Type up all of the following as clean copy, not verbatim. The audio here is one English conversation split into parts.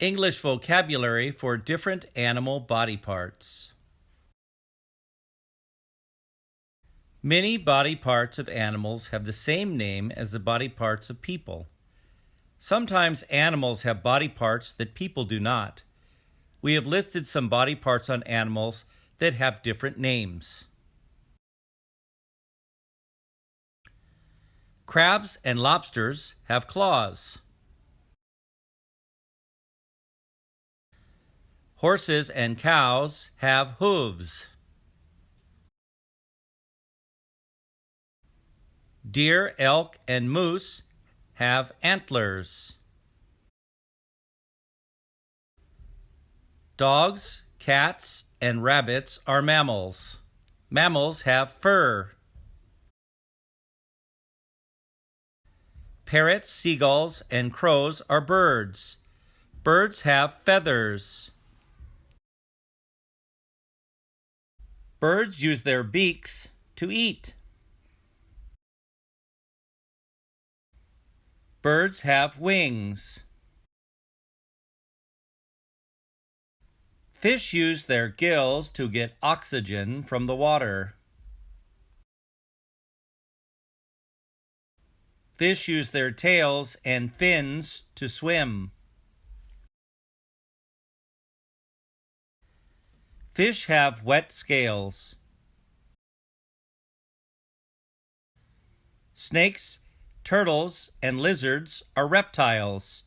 English vocabulary for different animal body parts. Many body parts of animals have the same name as the body parts of people. Sometimes animals have body parts that people do not. We have listed some body parts on animals that have different names. Crabs and lobsters have claws. Horses and cows have hooves. Deer, elk, and moose have antlers. Dogs, cats, and rabbits are mammals. Mammals have fur. Parrots, seagulls, and crows are birds. Birds have feathers. Birds use their beaks to eat. Birds have wings. Fish use their gills to get oxygen from the water. Fish use their tails and fins to swim. Fish have wet scales. Snakes, turtles, and lizards are reptiles.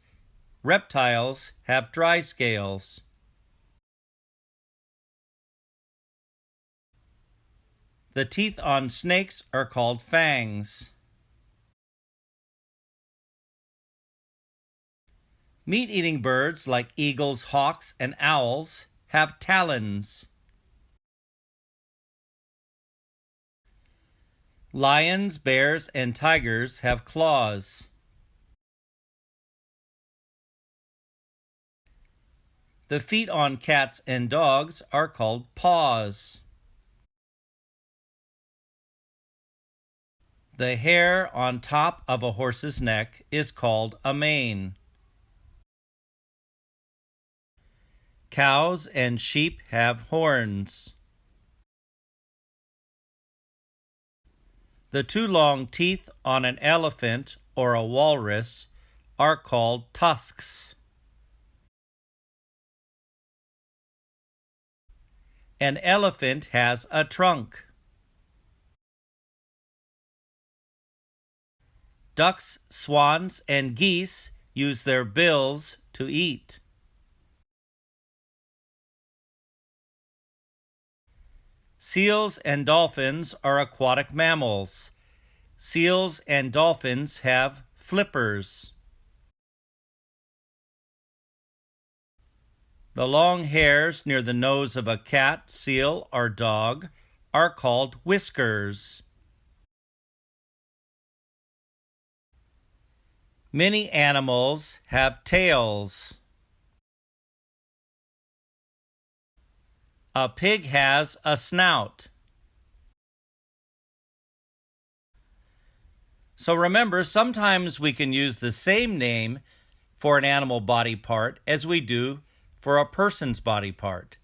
Reptiles have dry scales. The teeth on snakes are called fangs. Meat-eating birds like eagles, hawks, and owls have talons. Lions, bears, and tigers have claws. The feet on cats and dogs are called paws. The hair on top of a horse's neck is called a mane. Cows and sheep have horns. The two long teeth on an elephant or a walrus are called tusks. An elephant has a trunk. Ducks, swans, and geese use their bills to eat. Seals and dolphins are aquatic mammals. Seals and dolphins have flippers. The long hairs near the nose of a cat, seal, or dog are called whiskers. Many animals have tails. A pig has a snout. So remember, sometimes we can use the same name for an animal body part as we do for a person's body part.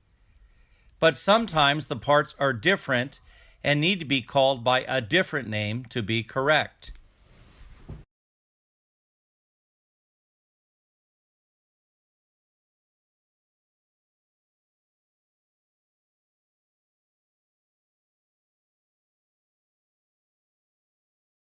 But sometimes the parts are different and need to be called by a different name to be correct.